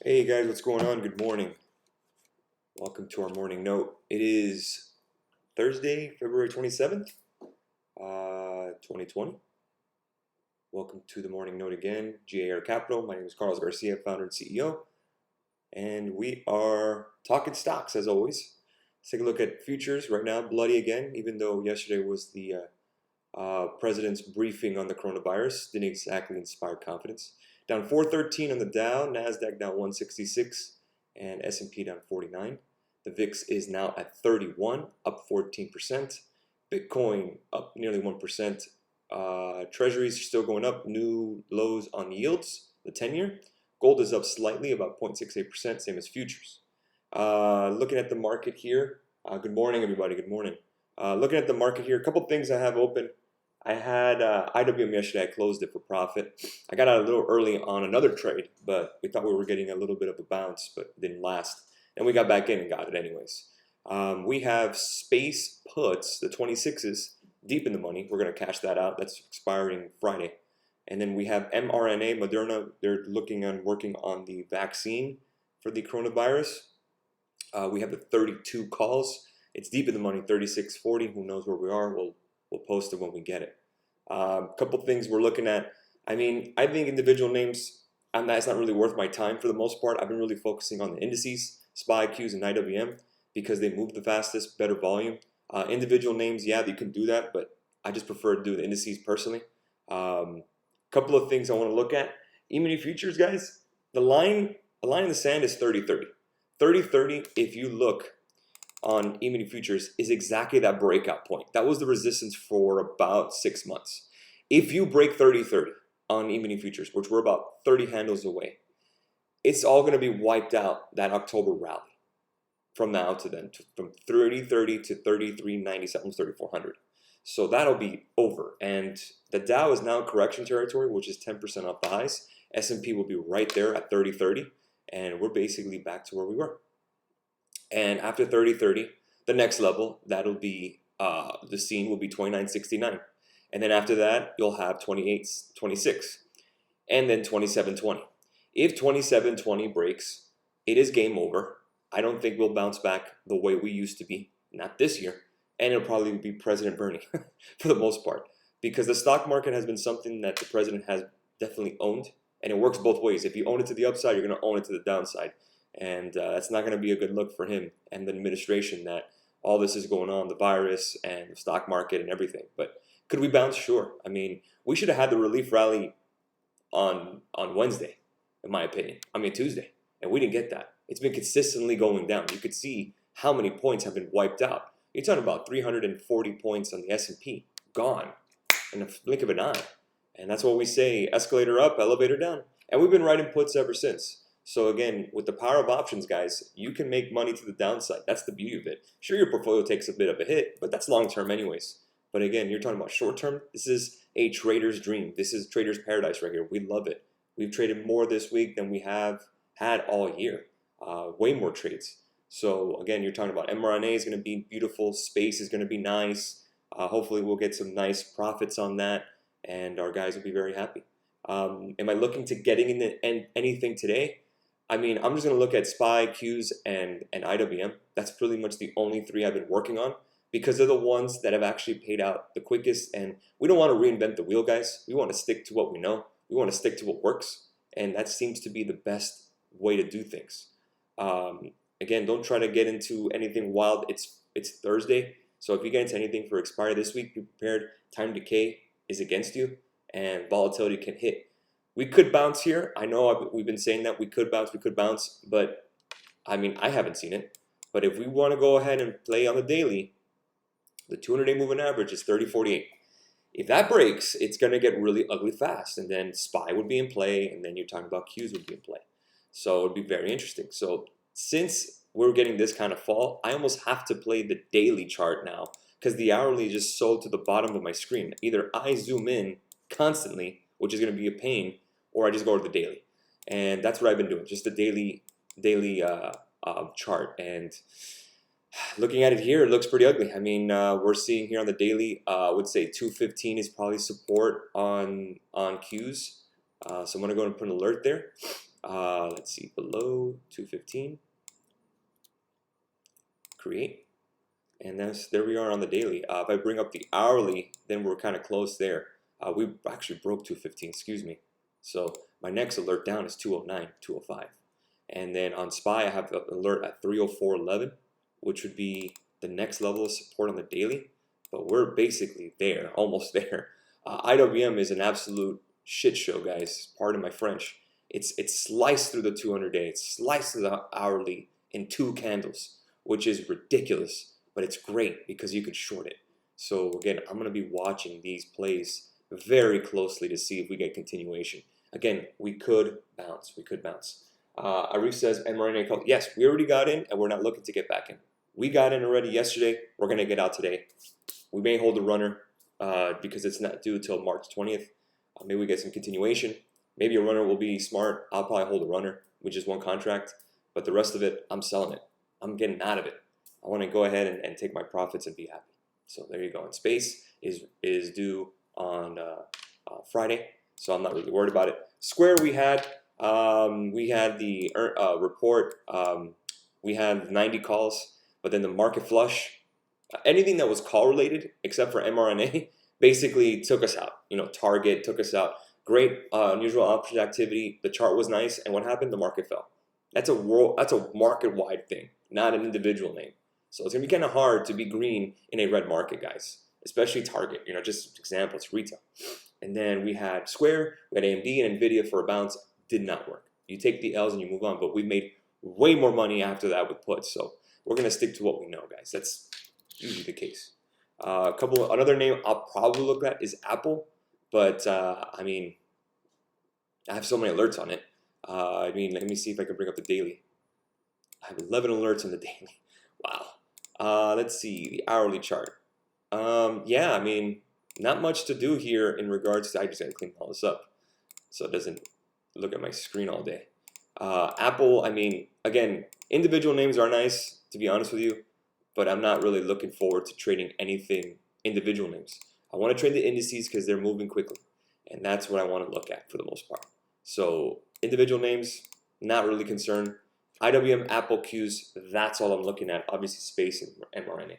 Hey guys, what's going on? Good morning. Welcome to our morning note. It is Thursday, February 27th, 2020. Welcome to the morning note again. GAR Capital. My name is Carlos Garcia, founder and CEO, and we are talking stocks as always. Let's take a look at futures right now. Bloody again, even though yesterday was the president's briefing on the coronavirus. Didn't exactly inspire confidence. Down 413 on the Dow, NASDAQ down 166, and S&P down 49. The VIX is now at 31, up 14%. Bitcoin up nearly 1%. Treasuries are still going up, new lows on yields, the 10-year. Gold is up slightly, about 0.68%, same as futures. Looking at the market here, good morning everybody, good morning. Looking at the market here, a couple things I have open. I had IWM yesterday. I closed it for profit. I got out a little early on another trade, but we thought we were getting a little bit of a bounce, but it didn't last. And we got back in and got it anyways. We have space puts, the 26s, deep in the money. We're going to cash that out. That's expiring Friday. And then we have mRNA, Moderna. They're working on the vaccine for the coronavirus. We have the 32 calls. It's deep in the money, 36.40. Who knows where we are? We'll post it when we get it. Couple things we're looking at. I mean, I think individual names, that's not really worth my time for the most part. I've been really focusing on the indices, SPY, Qs, and IWM because they move the fastest, better volume. Individual names, yeah, you can do that, but I just prefer to do the indices personally. Couple of things I want to look at. E-mini futures, guys, the line in the sand is 30-30. 30-30, if you look on E-mini futures, is exactly that breakout point. That was the resistance for about 6 months. If you break 30-30 on E-mini futures, which we're about 30 handles away, it's all going to be wiped out, that October rally from now to then, from 30-30 to 33.90, almost 3,400. So that'll be over. And the Dow is now in correction territory, which is 10% off the highs. S&P will be right there at 30-30, and we're basically back to where we were. And after 30-30, the next level, that'll be, the scene will be 29.69. And then after that, you'll have 28.26. And then 27.20. If 27.20 breaks, it is game over. I don't think we'll bounce back the way we used to be, not this year. And it'll probably be President Bernie for the most part. Because the stock market has been something that the president has definitely owned. And it works both ways. If you own it to the upside, you're going to own it to the downside. And that's not going to be a good look for him and the administration that all this is going on, the virus and the stock market and everything. But could we bounce? Sure. I mean, we should have had the relief rally on Wednesday, in my opinion. I mean, Tuesday. And we didn't get that. It's been consistently going down. You could see how many points have been wiped out. You're talking about 340 points on the S&P. Gone in a blink of an eye. And that's what we say, escalator up, elevator down. And we've been writing puts ever since. So again, with the power of options, guys, you can make money to the downside. That's the beauty of it. Sure, your portfolio takes a bit of a hit, but that's long-term anyways. But again, you're talking about short-term. This is a trader's dream. This is trader's paradise right here. We love it. We've traded more this week than we have had all year. Way more trades. So again, you're talking about mRNA is going to be beautiful. Space is going to be nice. Hopefully we'll get some nice profits on that, and our guys will be very happy. Am I looking to getting into anything today? I mean, I'm just going to look at SPY, Qs, and IWM. That's pretty much the only three I've been working on because they're the ones that have actually paid out the quickest. And we don't want to reinvent the wheel, guys. We want to stick to what we know. We want to stick to what works. And that seems to be the best way to do things. Again, don't try to get into anything wild. It's Thursday. So if you get into anything for expiry this week, be prepared. Time decay is against you, and volatility can hit. We could bounce here. I know we've been saying that we could bounce, but I mean, I haven't seen it. But if we want to go ahead and play on the daily, the 200-day moving average is 30.48. If that breaks, it's going to get really ugly fast, and then SPY would be in play, and then you're talking about Qs would be in play. So it would be very interesting. So since we're getting this kind of fall, I almost have to play the daily chart now because the hourly is just so to the bottom of my screen. Either I zoom in constantly, which is going to be a pain, or I just go to the daily. And that's what I've been doing, just the daily chart. And looking at it here, it looks pretty ugly. I mean, we're seeing here on the daily, I would say 215 is probably support on Qs. So I'm going to go and put an alert there. Let's see, below 215. Create. And there we are on the daily. If I bring up the hourly, then we're kind of close there. We actually broke 215, excuse me. So my next alert down is 209, 205. And then on SPY, I have an alert at 304.11, which would be the next level of support on the daily. But we're basically there, almost there. IWM is an absolute shit show, guys. Pardon my French. It's sliced through the 200-day. It's sliced through the hourly in 2 candles, which is ridiculous. But it's great because you could short it. So again, I'm going to be watching these plays very closely to see if we get continuation. Again, we could bounce. We could bounce. Arif says, mRNA call. Yes, we already got in, and we're not looking to get back in. We got in already yesterday. We're going to get out today. We may hold the runner because it's not due till March 20th. Maybe we get some continuation. Maybe a runner will be smart. I'll probably hold a runner with just one contract. But the rest of it, I'm selling it. I'm getting out of it. I want to go ahead and take my profits and be happy. So there you go. And Space is due on Friday, so I'm not really worried about it. Square, we had the report. We had 90 calls, but then the market flush, anything that was call related except for mRNA, basically took us out. You know, Target took us out. Great unusual option activity. The chart was nice, and what happened? The market fell. That's a market-wide thing, not an individual name. So it's gonna be kind of hard to be green in a red market, guys, especially Target. You know, just examples, retail. And then we had Square, we had AMD and Nvidia for a bounce. Did not work. You take the L's and you move on, but we made way more money after that with puts. So we're gonna stick to what we know, guys. That's usually the case. Another name I'll probably look at is Apple, but I mean, I have so many alerts on it. I mean, let me see if I can bring up the daily. I have 11 alerts on the daily. Wow. Let's see the hourly chart. Yeah, I mean, not much to do here in regards to. I just gotta clean all this up so it doesn't look at my screen all day. Apple, I mean, again, individual names are nice, to be honest with you, but I'm not really looking forward to trading anything individual names. I want to trade the indices because they're moving quickly, and that's what I want to look at for the most part. So individual names, not really concerned. IWM, Apple, Qs, that's all I'm looking at. Obviously, Space and mRNA.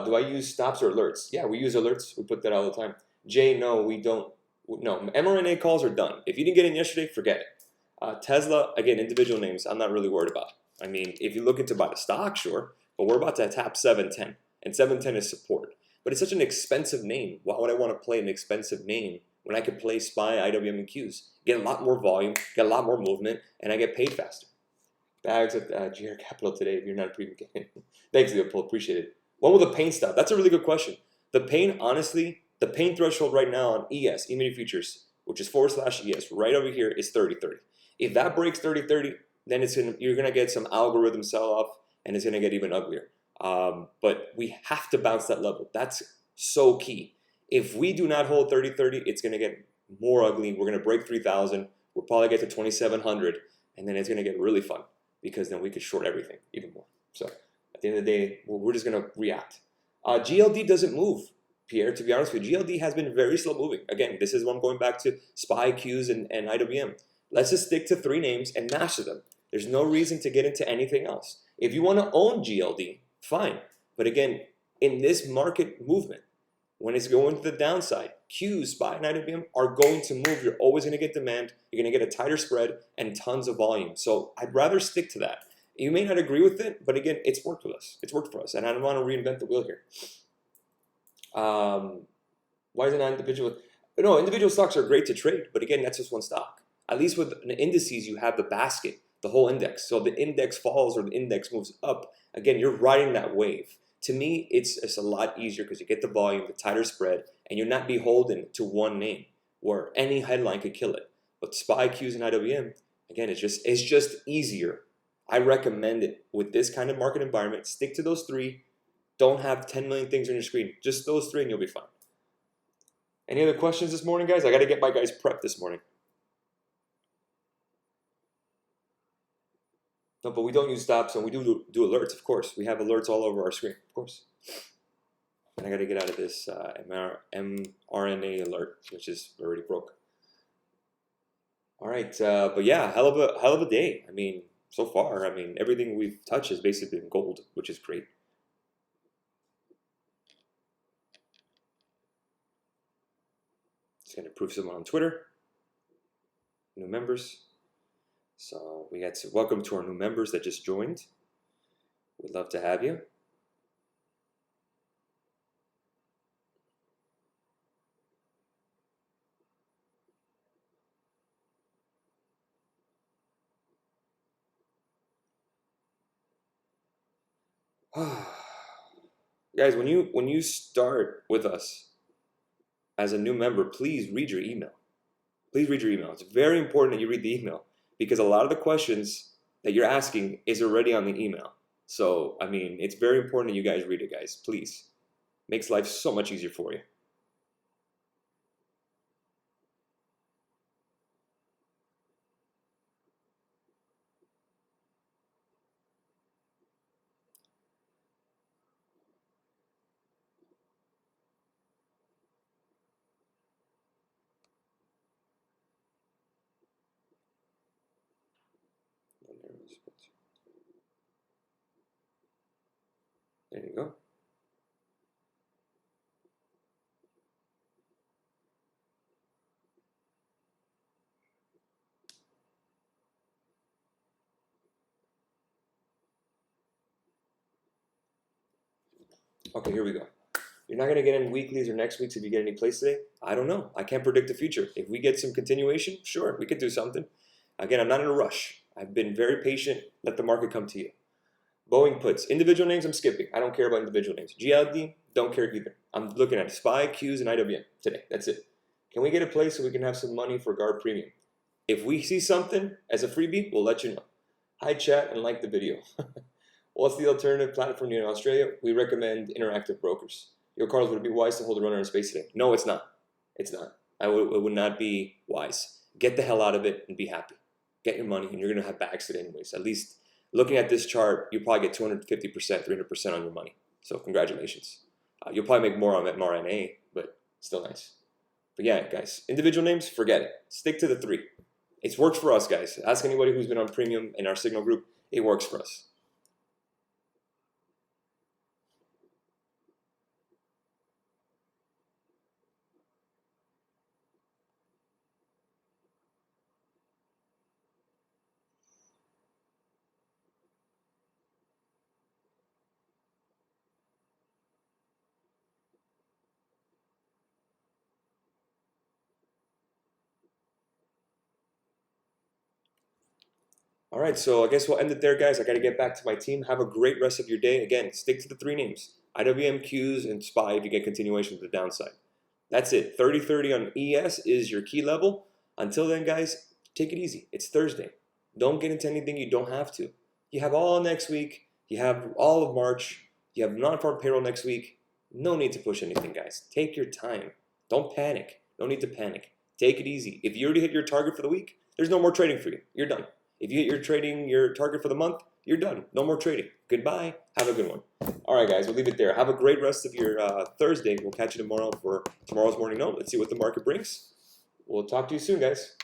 Do I use stops or alerts? Yeah, we use alerts. We put that all the time. Jay, no, we don't. No, mRNA calls are done. If you didn't get in yesterday, forget it. Tesla, again, individual names, I'm not really worried about. I mean, if you're looking to buy the stock, sure, but we're about to tap 710, and 710 is support. But it's such an expensive name. Why would I want to play an expensive name when I could play SPY, IWM, and Qs? Get a lot more volume, get a lot more movement, and I get paid faster. Bags at GR Capital today if you're not a premium game. Thanks, Leopold. Appreciate it. When will the pain stop? That's a really good question. The pain, honestly, the pain threshold right now on ES, E-mini futures, which is /ES, right over here is 30.30. If that breaks 30.30, then you're going to get some algorithm sell-off, and it's going to get even uglier. But we have to bounce that level. That's so key. If we do not hold 30.30, it's going to get more ugly. We're going to break 3,000. We'll probably get to 2,700, and then it's going to get really fun, because then we could short everything even more. So at the end of the day, we're just going to react. GLD doesn't move, Pierre, to be honest with you. GLD has been very slow moving. Again, this is what I'm going back to SPY, Qs, and IWM. Let's just stick to 3 names and master them. There's no reason to get into anything else. If you want to own GLD, fine. But again, in this market movement, when it's going to the downside, Qs, SPY, and IWM are going to move. You're always going to get demand. You're going to get a tighter spread and tons of volume. So I'd rather stick to that. You may not agree with it, but again, it's worked with us. It's worked for us, and I don't want to reinvent the wheel here. Why is it not individual? No, individual stocks are great to trade, but again, that's just one stock. At least with the indices, you have the basket, the whole index. So the index falls or the index moves up. Again, you're riding that wave. To me, it's a lot easier because you get the volume, the tighter spread, and you're not beholden to one name where any headline could kill it. But SPY, Qs, and IWM, again, it's just easier. I recommend it with this kind of market environment. Stick to those 3. Don't have 10 million things on your screen. Just those 3 and you'll be fine. Any other questions this morning, guys? I got to get my guys prepped this morning. No, but we don't use stops, and we do alerts, of course. We have alerts all over our screen, of course. And I got to get out of this mRNA alert, which is already broke. All right, but yeah, hell of a day. I mean, so far, I mean, everything we've touched has basically been gold, which is great. Just gonna approve someone on Twitter, new members. So we got to welcome to our new members that just joined. We'd love to have you. Guys, when you start with us as a new member, please read your email. Please read your email. It's very important that you read the email because a lot of the questions that you're asking is already on the email. So, I mean, it's very important that you guys read it, guys. Please. Makes life so much easier for you. There you go. Okay, here we go. You're not going to get any weeklies or next week's if you get any plays today. I don't know. I can't predict the future. If we get some continuation, sure, we could do something. Again, I'm not in a rush. I've been very patient. Let the market come to you. Boeing puts individual names. I'm skipping. I don't care about individual names. GLD, don't care either. I'm looking at SPY, Qs, and IWM today. That's it. Can we get a play so we can have some money for guard premium? If we see something as a freebie, we'll let you know. Hi, chat, and like the video. What's the alternative platform in Australia? We recommend Interactive Brokers. Yo, Carlos, would it be wise to hold a runner in space today? No, it's not. It's not. It would not be wise. Get the hell out of it and be happy. Get your money, and you're going to have bags today anyways. At least looking at this chart, you probably get 250%, 300% on your money. So congratulations. You'll probably make more on mRNA, but still nice. But yeah, guys, individual names, forget it. Stick to the three. It's worked for us, guys. Ask anybody who's been on premium in our Signal group. It works for us. All right, so I guess we'll end it there, guys. I got to get back to my team. Have a great rest of your day. Again, stick to the three names. IWM, Qs, and SPY if you get continuation to the downside. That's it. 30-30 on ES is your key level. Until then, guys, take it easy. It's Thursday. Don't get into anything you don't have to. You have all next week. You have all of March. You have non-farm payroll next week. No need to push anything, guys. Take your time. Don't panic. No need to panic. Take it easy. If you already hit your target for the week, there's no more trading for you. You're done. If you hit your target for the month, you're done. No more trading. Goodbye. Have a good one. All right, guys, we'll leave it there. Have a great rest of your Thursday. We'll catch you tomorrow for tomorrow's morning note. Let's see what the market brings. We'll talk to you soon, guys.